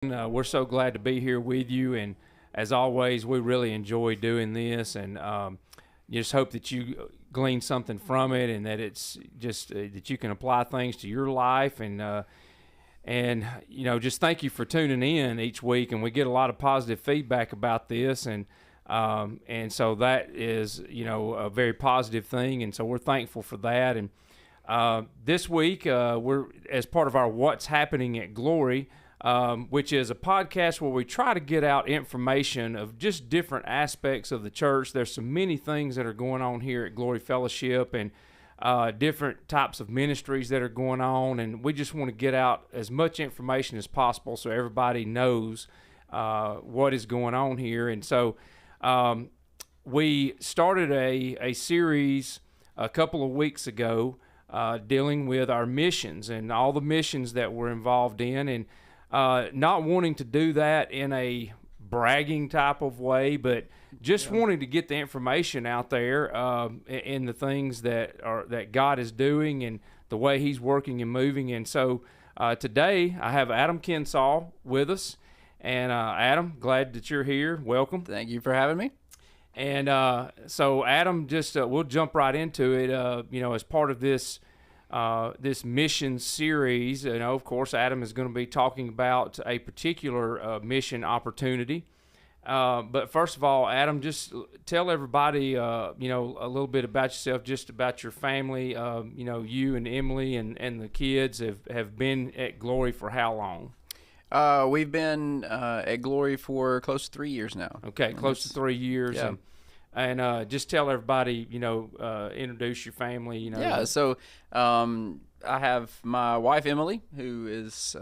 We're so glad to be here with you, and as always, we really enjoy doing this, and just hope that you glean something from it, and that it's just that you can apply things to your life, and just thank you for tuning in each week, and we get a lot of positive feedback about this, and so that is a very positive thing, and so we're thankful for that. And this week, we're as part of our What's Happening at Glory, which is a podcast where we try to get out information of just different aspects of the church. There's so many things that are going on here at Glory Fellowship, and different types of ministries that are going on, and we just want to get out as much information as possible so everybody knows what is going on here. And so we started a series a couple of weeks ago dealing with our missions and all the missions that we're involved in, and not wanting to do that in a bragging type of way, but just wanting to get the information out there in the things that God is doing and the way He's working and moving. And so today I have Adam Kinsaul with us. And Adam, glad that you're here. Welcome. Thank you for having me. And so Adam, just we'll jump right into it. As part of this mission series, of course, Adam is going to be talking about a particular mission opportunity. But first of all, Adam, just tell everybody, a little bit about yourself, just about your family. You and Emily and the kids have been at Glory for how long? We've been at Glory for close to 3 years now. Okay, close to 3 years. Yeah. And just tell everybody, introduce your family. Yeah, so I have my wife, Emily, who is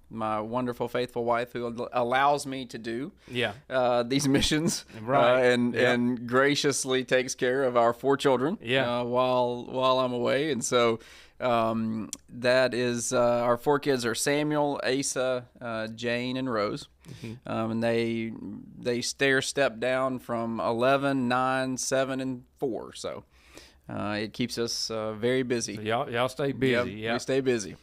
my wonderful, faithful wife who allows me to do these missions, right? And graciously takes care of our 4 children while I'm away. And so that is our 4 kids are Samuel, Asa, Jane, and Rose. Mm-hmm. And they step down from 11, 9, 7, and 4. So it keeps us very busy. So y'all stay busy. Yep, we stay busy.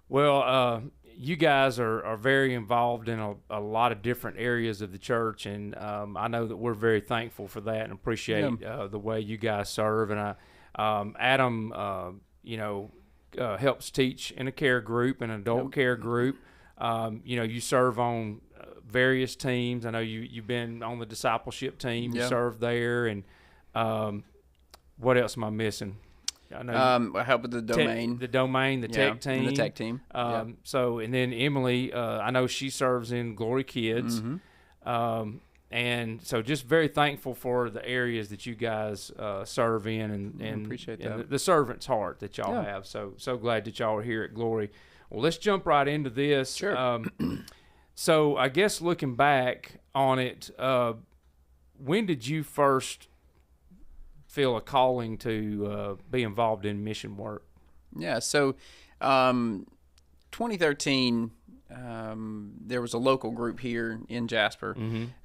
Well, you guys are very involved in a lot of different areas of the church, and I know that we're very thankful for that and appreciate the way you guys serve. And Adam, helps teach in a care group, an adult care group. You serve on various teams. I know you've been on the discipleship team. You serve there, and what else am I missing? I know I help with the domain, the tech team, and the tech team. So, and then Emily, I know she serves in Glory Kids. Mm-hmm. And so just very thankful for the areas that you guys serve in, and appreciate that. And the servant's heart that y'all have. So glad that y'all are here at Glory. Well, let's jump right into this. Sure. So I guess looking back on it, when did you first feel a calling to be involved in mission work? Yeah, so 2013, there was a local group here in Jasper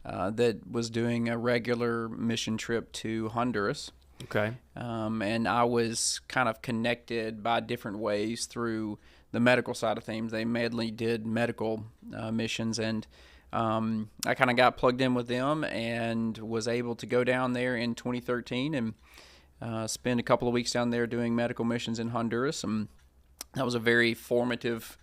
that was doing a regular mission trip to Honduras. Okay. And I was kind of connected by different ways through the medical side of things. They mainly did medical missions, and I kind of got plugged in with them and was able to go down there in 2013 and spend a couple of weeks down there doing medical missions in Honduras. And that was a very formative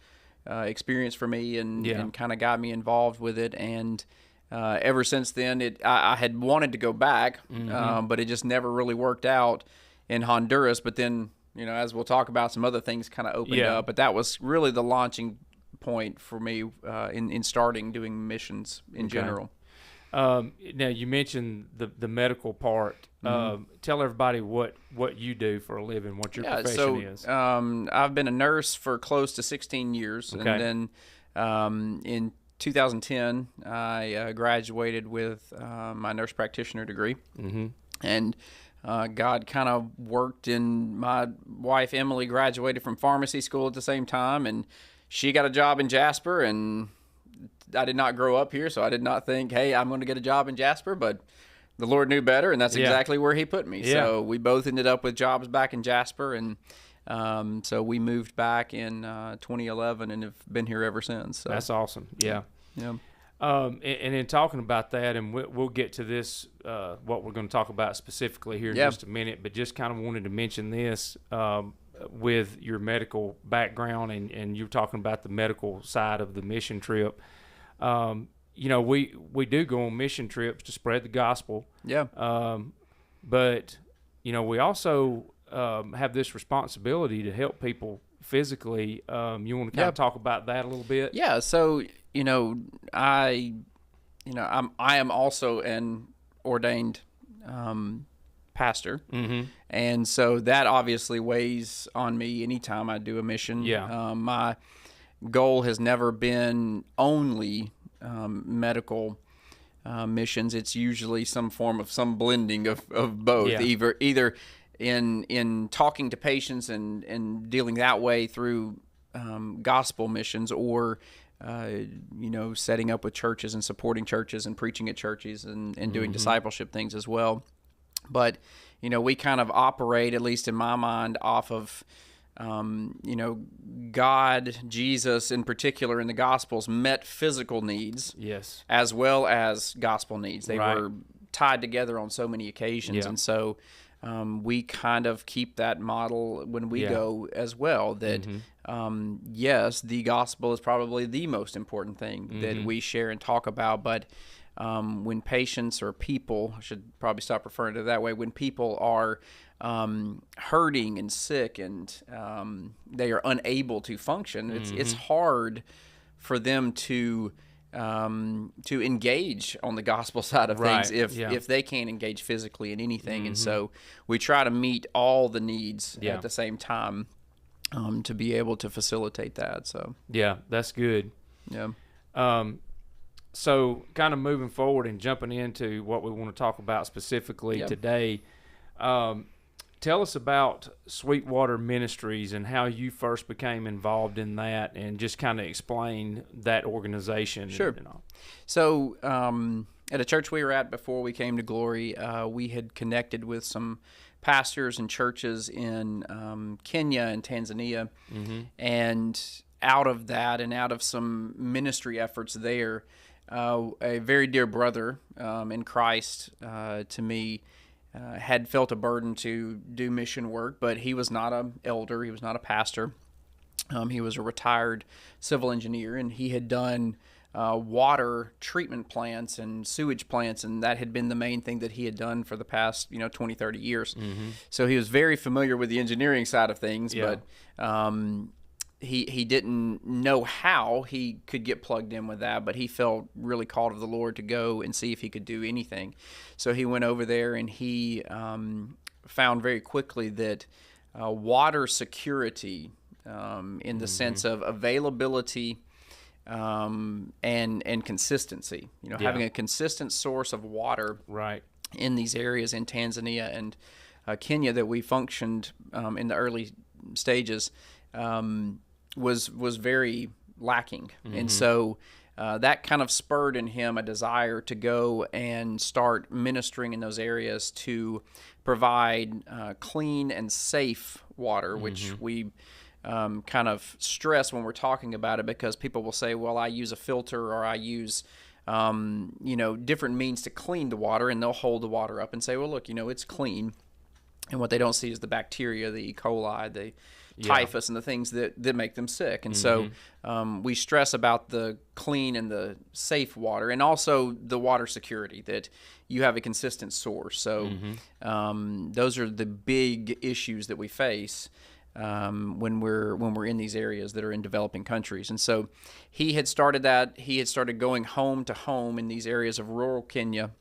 experience for me, and kind of got me involved with it. And ever since then, I had wanted to go back, but it just never really worked out in Honduras. But then, as we'll talk about, some other things kind of opened up. But that was really the launching point for me in starting doing missions in general. Now, you mentioned the medical part. Tell everybody what you do for a living, what your profession is. I've been a nurse for close to 16 years. Okay. And then in 2010, I graduated with my nurse practitioner degree. Mm-hmm. And God kind of worked in my wife, Emily, graduated from pharmacy school at the same time, and she got a job in Jasper, and I did not grow up here, so I did not think, hey, I'm going to get a job in Jasper, but the Lord knew better, and that's exactly where He put me. So we both ended up with jobs back in Jasper, and So we moved back in 2011 and have been here ever since. So. That's awesome. Yeah. Yeah. And in talking about that, and we'll get to this, what we're going to talk about specifically here in just a minute, but just kind of wanted to mention this with your medical background, and you're talking about the medical side of the mission trip. We do go on mission trips to spread the gospel. Yeah. But, we also have this responsibility to help people physically. You want to kind of talk about that a little bit? Yeah. So, I am also an ordained pastor, and so that obviously weighs on me anytime I do a mission. Yeah. My goal has never been only medical missions. It's usually some form of some blending of both. Yeah. Either in talking to patients and dealing that way through gospel missions, or setting up with churches and supporting churches and preaching at churches and doing discipleship things as well. But, we kind of operate, at least in my mind, off of, God, Jesus in particular in the Gospels met physical needs, Yes. as well as gospel needs. They Right. were tied together on so many occasions. Yeah. And so we kind of keep that model when we go as well, that yes, the gospel is probably the most important thing that we share and talk about, but when patients or people, I should probably stop referring to it that way, when people are hurting and sick and they are unable to function, it's hard for them to engage on the gospel side of things if they can't engage physically in anything. And so we try to meet all the needs at the same time to be able to facilitate that. So Yeah, that's good. yeah. So kind of moving forward and jumping into what we want to talk about specifically today, tell us about Sweetwater Ministries and how you first became involved in that, and just kind of explain that organization. Sure. And all. So at a church we were at before we came to Glory, we had connected with some pastors and churches in Kenya and Tanzania. And out of that and out of some ministry efforts there, a very dear brother in Christ to me had felt a burden to do mission work, but he was not an elder, he was not a pastor. He was a retired civil engineer, and he had done water treatment plants and sewage plants, and that had been the main thing that he had done for the past 20, 30 years. So he was very familiar with the engineering side of things, but he didn't know how he could get plugged in with that, but he felt really called of the Lord to go and see if he could do anything. So he went over there, and he found very quickly that water security, in the sense of availability and consistency, having a consistent source of water in these areas in Tanzania and Kenya that we functioned in the early stages, was very lacking. And so that kind of spurred in him a desire to go and start ministering in those areas to provide clean and safe water, which we kind of stress when we're talking about it, because people will say, well, I use a filter, or I use different means to clean the water, and they'll hold the water up and say, well, look, it's clean. And what they don't see is the bacteria, the E. coli, the typhus, and the things that make them sick. And so we stress about the clean and the safe water, and also the water security, that you have a consistent source. So those are the big issues that we face when we're in these areas that are in developing countries. And so he had started that. He had started going home to home in these areas of rural Kenya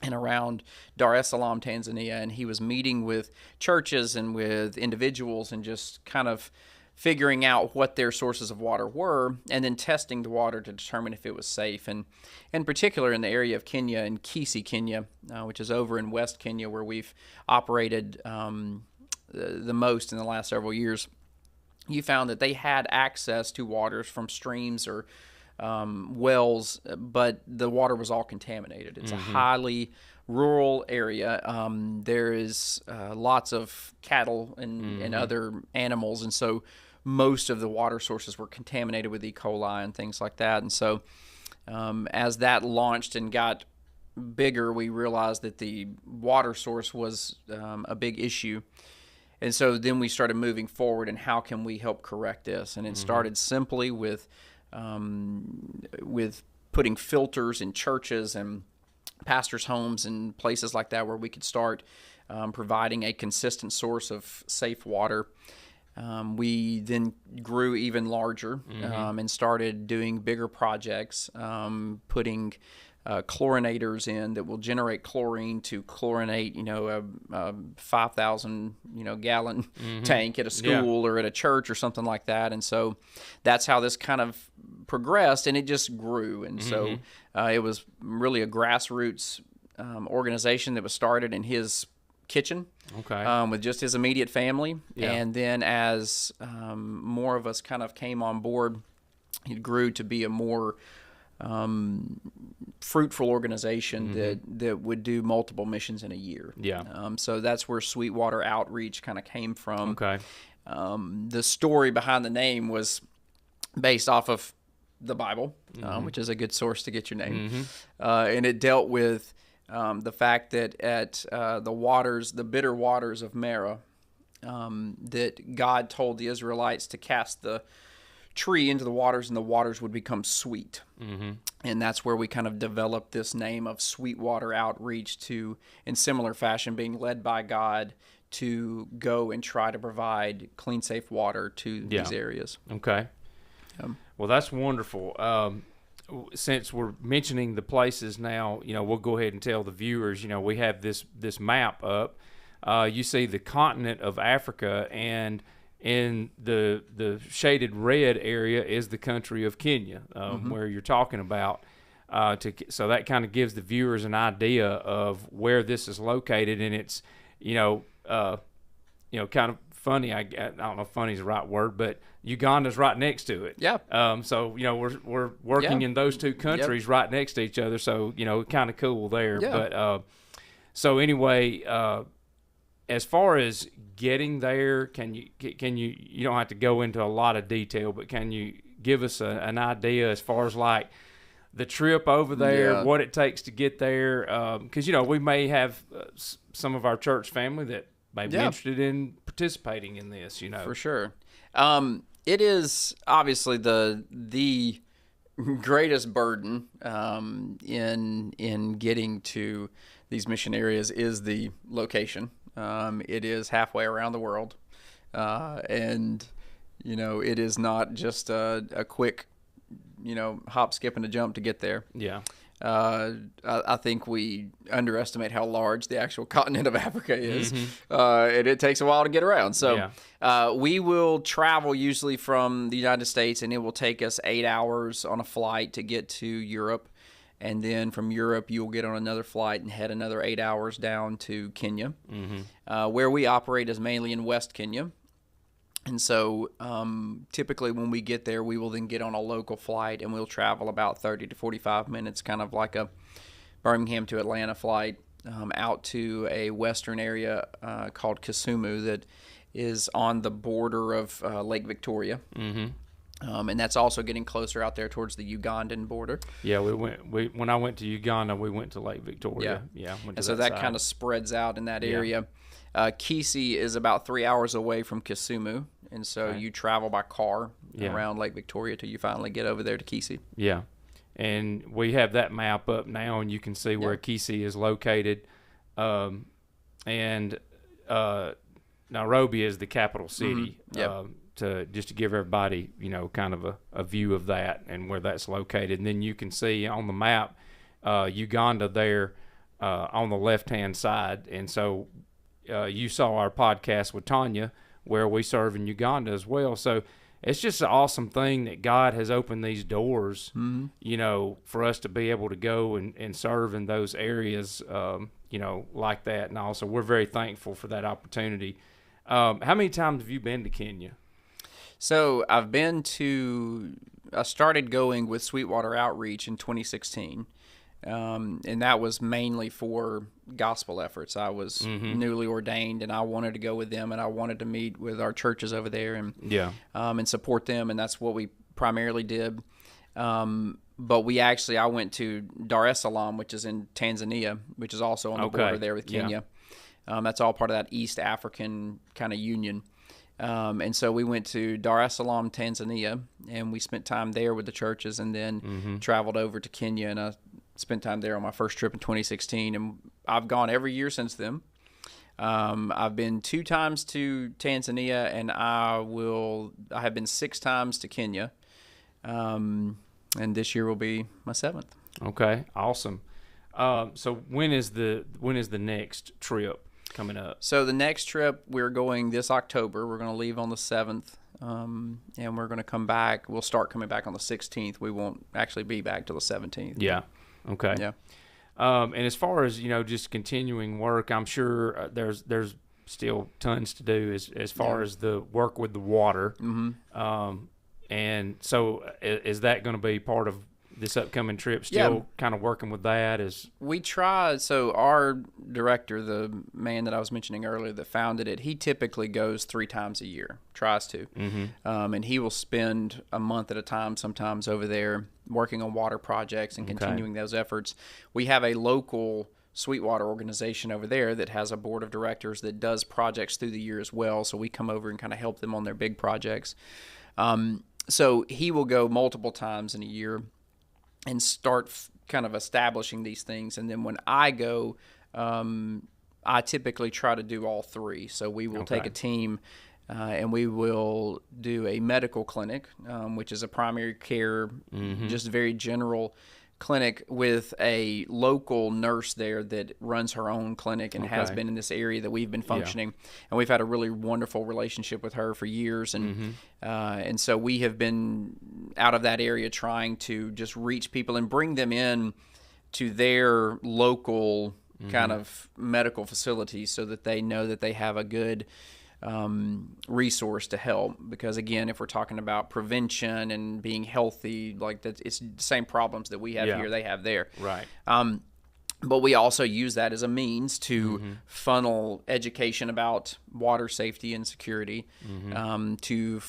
and around Dar es Salaam, Tanzania, and he was meeting with churches and with individuals and just kind of figuring out what their sources of water were, and then testing the water to determine if it was safe. And in particular, in the area of Kenya, in Kisii, Kenya, which is over in West Kenya, where we've operated the most in the last several years, you found that they had access to waters from streams or wells, but the water was all contaminated. It's a highly rural area. There is lots of cattle and other animals, and so most of the water sources were contaminated with E. coli and things like that. And so as that launched and got bigger, we realized that the water source was a big issue. And so then we started moving forward, and how can we help correct this? And it started simply with putting filters in churches and pastors' homes and places like that, where we could start providing a consistent source of safe water. We then grew even larger and started doing bigger projects, putting chlorinators in that will generate chlorine to chlorinate, a 5,000 gallon tank at a school or at a church or something like that. And so that's how this kind of progressed, and it just grew. And so it was really a grassroots organization that was started in his kitchen, with just his immediate family. And then as more of us kind of came on board, it grew to be a more fruitful organization that would do multiple missions in a year. So that's where Sweetwater Outreach kind of came from. The story behind the name was based off of the Bible, which is a good source to get your name. And it dealt with the fact that at the bitter waters of Marah, that God told the Israelites to cast the tree into the waters, and the waters would become sweet. And that's where we kind of developed this name of Sweetwater Outreach, to, in similar fashion, being led by God to go and try to provide clean, safe water to these areas. Well, that's wonderful. Since we're mentioning the places now, we'll go ahead and tell the viewers, we have this map up. You see the continent of Africa, and in the shaded red area is the country of Kenya, where you're talking about. So that kind of gives the viewers an idea of where this is located, and it's, kind of funny. I don't know if funny is the right word, but Uganda's right next to it. So we're working in those two countries right next to each other. So kind of cool there. But so anyway, as far as getting there, can you don't have to go into a lot of detail, but can you give us an idea as far as like the trip over there, what it takes to get there? Because we may have some of our church family that may be interested in participating in this. For sure. It is obviously the greatest burden in getting to these mission areas is the location. It is halfway around the world, and it is not just a quick hop, skip, and a jump to get there. I think we underestimate how large the actual continent of Africa is, and it takes a while to get around. So we will travel usually from the United States, and it will take us 8 hours on a flight to get to Europe. And then from Europe, you'll get on another flight and head another 8 hours down to Kenya, where we operate is mainly in West Kenya. And so typically when we get there, we will then get on a local flight, and we'll travel about 30 to 45 minutes, kind of like a Birmingham to Atlanta flight, out to a western area called Kisumu that is on the border of Lake Victoria. And that's also getting closer out there towards the Ugandan border. When I went to Uganda, we went to Lake Victoria. And so that kind of spreads out in that area. Kisii is about 3 hours away from Kisumu, and so you travel by car around Lake Victoria till you finally get over there to Kisii. And we have that map up now, and you can see where Kisii is located. And Nairobi is the capital city. To give everybody, kind of a view of that and where that's located. And then you can see on the map Uganda there on the left-hand side. And so you saw our podcast with Tanya where we serve in Uganda as well. So it's just an awesome thing that God has opened these doors, for us to be able to go and serve in those areas, like that. And also we're very thankful for that opportunity. How many times have you been to Kenya? So I've been to I started going with Sweetwater Outreach in 2016. And that was mainly for gospel efforts. I was newly ordained, and I wanted to go with them, and I wanted to meet with our churches over there and support them, and that's what we primarily did. But I went to Dar es Salaam, which is in Tanzania, which is also on the border there with Kenya. That's all part of that East African kind of union. And so we went to Dar es Salaam, Tanzania, and we spent time there with the churches, and then traveled over to Kenya, and I spent time there on my first trip in 2016, and I've gone every year since then. I've been 2 times to Tanzania, and I have been 6 times to Kenya. And this year will be my 7th. Okay, awesome. So when is the next trip coming up? So the next trip, we're going this October. We're going to leave on the 7th, and we're going to come back. We'll start coming back on the 16th. We won't actually be back till the 17th. Yeah. Okay. Yeah. And as far as, just continuing work, I'm sure there's still tons to do as far as the work with the water. And so is that going to be part of this upcoming trip, still kind of working with that? We try. So our director, the man that I was mentioning earlier that founded it, he typically goes 3 times a year, tries to. And he will spend a month at a time sometimes over there working on water projects and continuing those efforts. We have a local Sweetwater organization over there that has a board of directors that does projects through the year as well. So we come over and kind of help them on their big projects. So he will go multiple times in a year and start kind of establishing these things. And then when I go, I typically try to do all 3. So we will take a team and we will do a medical clinic, which is a primary care, just very general clinic with a local nurse there that runs her own clinic and has been in this area that we've been functioning. And we've had a really wonderful relationship with her for years. And so we have been out of that area trying to just reach people and bring them in to their local kind of medical facilities so that they know that they have a good resource to help. Because again, if we're talking about prevention and being healthy, like that, it's the same problems that we have here, they have there. Right. But we also use that as a means to funnel education about water safety and security, to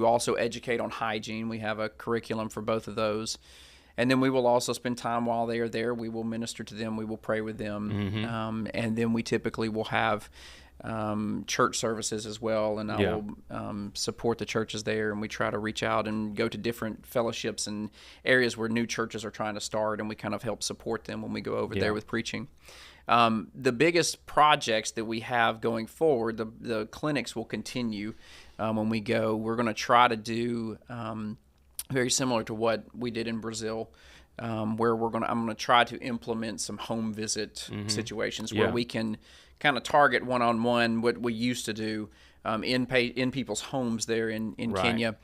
also educate on hygiene. We have a curriculum for both of those. And then we will also spend time while they are there. We will minister to them. We will pray with them. And then we typically will have church services as well, and I will support the churches there, and we try to reach out and go to different fellowships and areas where new churches are trying to start, and we kind of help support them when we go over there with preaching. The biggest projects that we have going forward, the clinics will continue when we go. We're going to try to do very similar to what we did in Brazil, where I'm going to try to implement some home visit situations where we can kind of target one-on-one what we used to do in people's homes there in Kenya.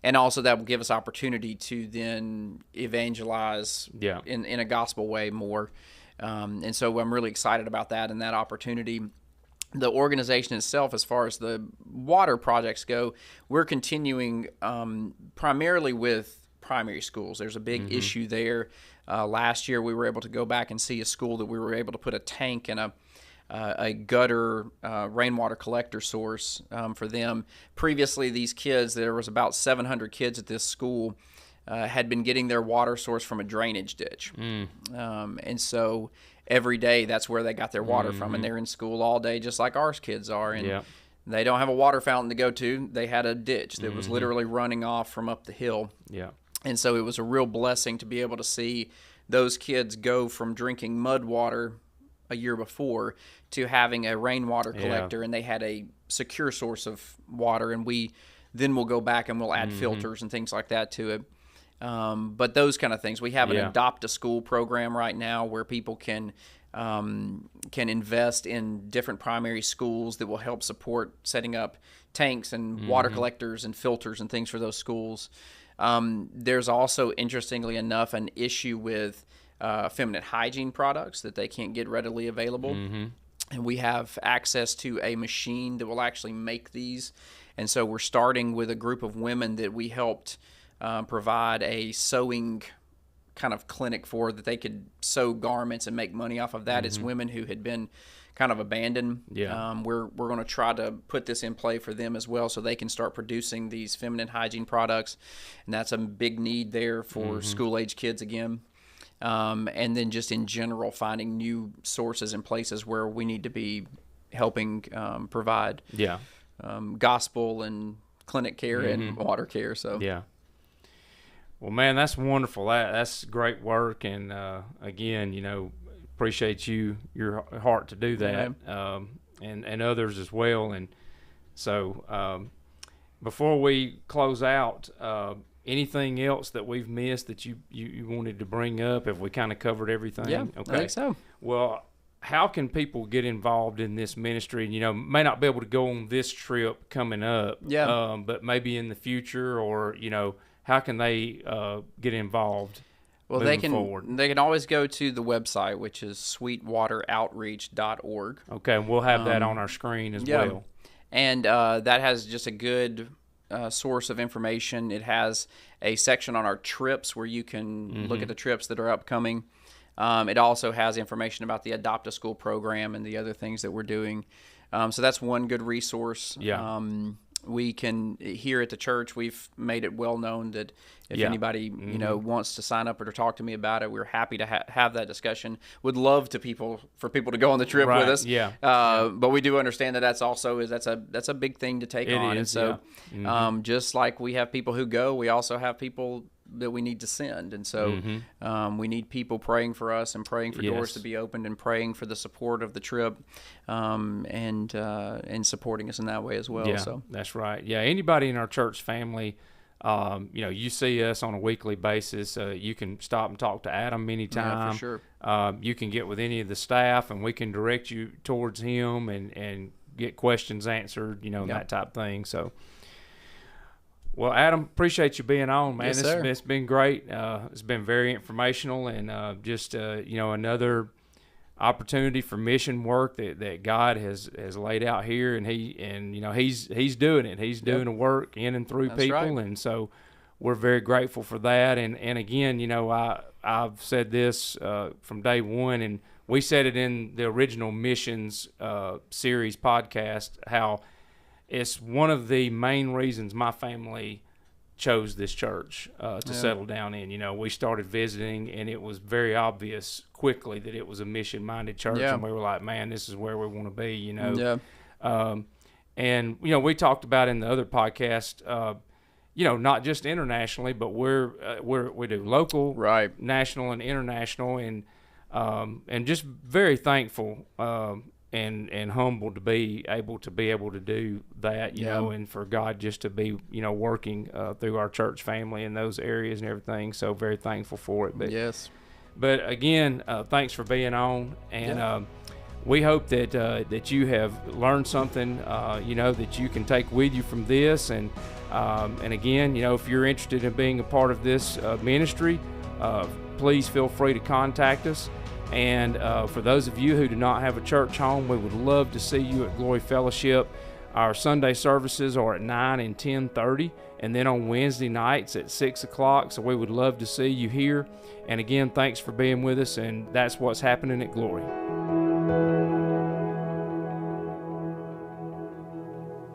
And also that will give us opportunity to then evangelize in a gospel way more. And so I'm really excited about that and that opportunity. The organization itself, as far as the water projects go, we're continuing primarily with primary schools. There's a big issue there. Last year we were able to go back and see a school that we were able to put a tank and a gutter rainwater collector source for them. Previously, these kids, there was about 700 kids at this school, had been getting their water source from a drainage ditch. And so every day that's where they got their water from, and they're in school all day just like our kids are. And they don't have a water fountain to go to. They had a ditch that was literally running off from up the hill. And so it was a real blessing to be able to see those kids go from drinking mud water a year before to having a rainwater collector, and they had a secure source of water, and we then will go back and we'll add filters and things like that to it. But those kind of things. We have an adopt a school program right now where people can invest in different primary schools that will help support setting up tanks and water collectors and filters and things for those schools. There's also, interestingly enough, an issue with feminine hygiene products that they can't get readily available. And we have access to a machine that will actually make these. And so we're starting with a group of women that we helped provide a sewing kind of clinic for that they could sew garments and make money off of that. It's women who had been kind of abandoned. Yeah. We're going to try to put this in play for them as well, so they can start producing these feminine hygiene products, and that's a big need there for school-age kids again. And then just in general, finding new sources and places where we need to be helping provide gospel and clinic care and water care. So yeah. Well, man, that's wonderful. That's great work, and again, appreciate your heart to do that, and others as well. And so, before we close out, anything else that we've missed that you wanted to bring up? Have we kind of covered everything? Yeah, okay. I think so. Well, how can people get involved in this ministry? May not be able to go on this trip coming up, but maybe in the future, or how can they get involved? Well, they can always go to the website, which is sweetwateroutreach.org. Okay, and we'll have that on our screen as well. And that has just a good source of information. It has a section on our trips where you can look at the trips that are upcoming. It also has information about the Adopt a School program and the other things that we're doing. So that's one good resource. Yeah. We can, here at the church, we've made it well known that if anybody wants to sign up or to talk to me about it, we're happy to have that discussion. Would love for people to go on the trip with us. Yeah. But we do understand that that's a big thing to take on. Is, and so just like we have people who go, we also have people that we need to send. And so we need people praying for us and praying for doors to be opened and praying for the support of the trip and supporting us in that way as well. Yeah, so that's right. Yeah, anybody in our church family, you see us on a weekly basis. You can stop and talk to Adam anytime. Yeah, for sure. You can get with any of the staff, and we can direct you towards him and get questions answered, that type of thing. So, well, Adam, appreciate you being on, man. Yes, sir. It's been great. It's been very informational, and just another opportunity for mission work that God has laid out here, and he's doing it. He's doing the work in and through people, right. And so we're very grateful for that. And again, I've said this from day one, and we said it in the original missions series podcast, how it's one of the main reasons my family chose this church to settle down in. We started visiting, and it was very obvious quickly that it was a mission-minded church, and we were like, man, this is where we want to be, And, we talked about in the other podcast, not just internationally, but we do local, national, and international, and just very thankful and humbled to be able to do that, and for God just to be, working through our church family in those areas and everything. So very thankful for it. But again, thanks for being on, and we hope that you have learned something, that you can take with you from this. And again, if you're interested in being a part of this ministry, please feel free to contact us. And for those of you who do not have a church home, we would love to see you at Glory Fellowship. Our Sunday services are at 9 and 10:30, and then on Wednesday nights at 6 o'clock. So we would love to see you here. And again, thanks for being with us, and that's what's happening at Glory.